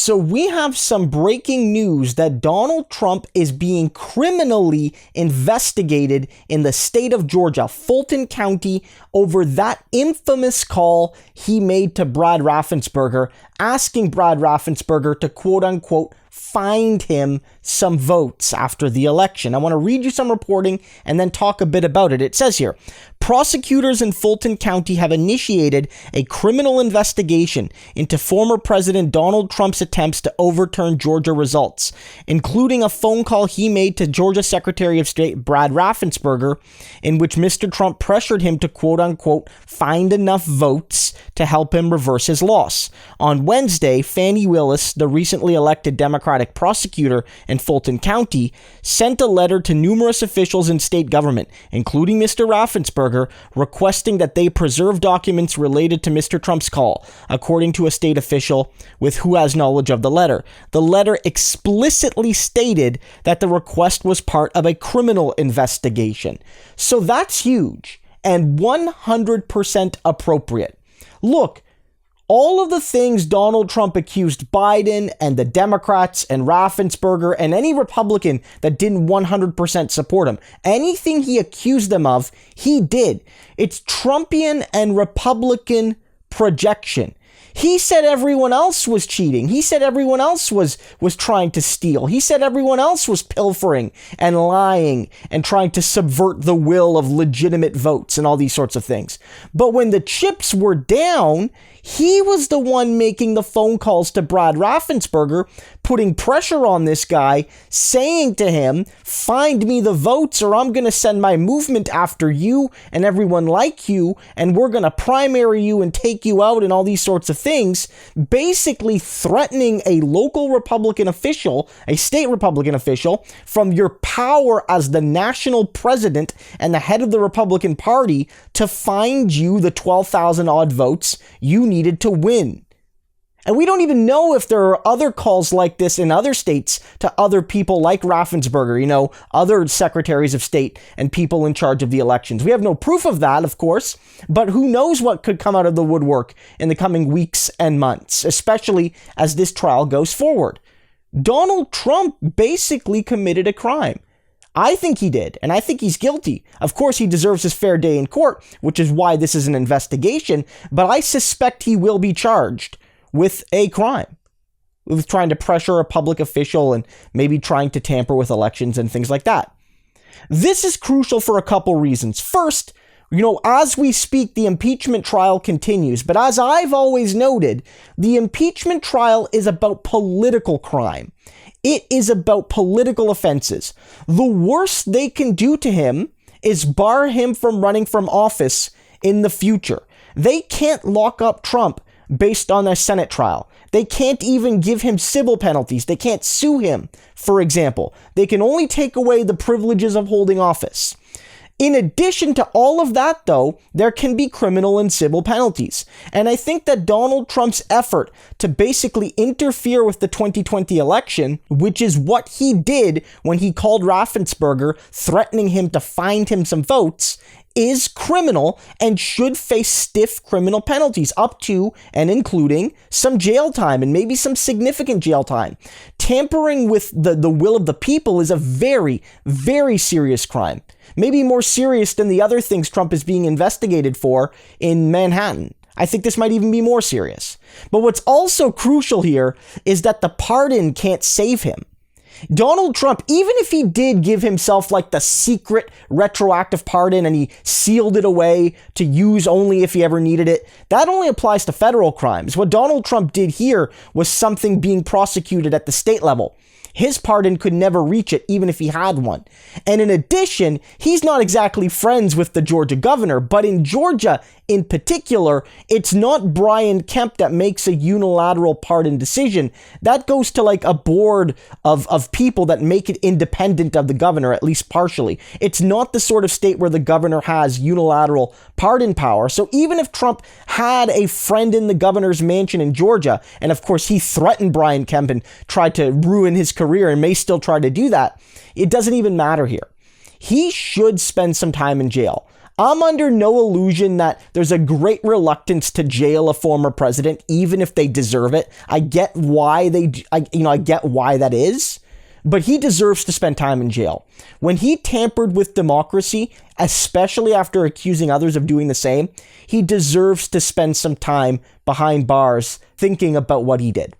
So we have some breaking news that Donald Trump is being criminally investigated in the state of Georgia, Fulton County, over that infamous call he made to Brad Raffensperger, asking Brad Raffensperger to quote unquote find him some votes after the election. I want to read you some reporting and then talk a bit about it. It says here, prosecutors in Fulton County have initiated a criminal investigation into former President Donald Trump's attempts to overturn Georgia results, including a phone call he made to Georgia Secretary of State Brad Raffensperger, in which Mr. Trump pressured him to quote unquote find enough votes to help him reverse his loss. On Wednesday, Fani Willis, the recently elected Democratic prosecutor in Fulton County, sent a letter to numerous officials in state government, including Mr. Raffensperger, requesting that they preserve documents related to Mr. Trump's call, according to a state official with who has knowledge of the letter. The letter explicitly stated that the request was part of a criminal investigation. So that's huge and 100% appropriate. Look, all of the things Donald Trump accused Biden and the Democrats and Raffensperger and any Republican that didn't 100% support him, anything he accused them of, he did. It's Trumpian and Republican projection. He said everyone else was cheating. He said everyone else was trying to steal. He said everyone else was pilfering and lying and trying to subvert the will of legitimate votes and all these sorts of things. But when the chips were down, he was the one making the phone calls to Brad Raffensperger, putting pressure on this guy, saying to him, find me the votes or I'm going to send my movement after you and everyone like you, and we're going to primary you and take you out and all these sorts of things, basically threatening a local Republican official, a state Republican official, from your power as the national president and the head of the Republican Party to find you the 12,000 odd votes you needed to win. And we don't even know if there are other calls like this in other states to other people like Raffensperger, other secretaries of state and people in charge of the elections. We have no proof of that, of course, but who knows what could come out of the woodwork in the coming weeks and months, especially as this trial goes forward. Donald Trump basically committed a crime. I think he did, and I think he's guilty. Of course, he deserves his fair day in court, which is why this is an investigation, but I suspect he will be charged with a crime, with trying to pressure a public official and maybe trying to tamper with elections and things like that. This is crucial for a couple reasons. First, as we speak, the impeachment trial continues, but as I've always noted, the impeachment trial is about political crime. It is about political offenses. The worst they can do to him is bar him from running from office in the future. They can't lock up Trump based on a Senate trial. They can't even give him civil penalties. They can't sue him, for example. They can only take away the privileges of holding office. In addition to all of that, though, there can be criminal and civil penalties. And I think that Donald Trump's effort to basically interfere with the 2020 election, which is what he did when he called Raffensperger, threatening him to find him some votes, is criminal and should face stiff criminal penalties, up to and including some jail time and maybe some significant jail time. Tampering with the will of the people is a very, very serious crime. Maybe more serious than the other things Trump is being investigated for in Manhattan. I think this might even be more serious. But what's also crucial here is that the pardon can't save him. Donald Trump, even if he did give himself like the secret retroactive pardon and he sealed it away to use only if he ever needed it, that only applies to federal crimes. What Donald Trump did here was something being prosecuted at the state level. His pardon could never reach it, even if he had one. And in addition, he's not exactly friends with the Georgia governor, but in Georgia in particular, it's not Brian Kemp that makes a unilateral pardon decision. That goes to like a board of people that make it independent of the governor, at least partially. It's not the sort of state where the governor has unilateral pardon power. So even if Trump had a friend in the governor's mansion in Georgia, and of course he threatened Brian Kemp and tried to ruin his career and may still try to do that, it doesn't even matter here. He should spend some time in jail. I'm under no illusion that there's a great reluctance to jail a former president, even if they deserve it. I get why I get why that is, but he deserves to spend time in jail. When he tampered with democracy, especially after accusing others of doing the same, he deserves to spend some time behind bars thinking about what he did.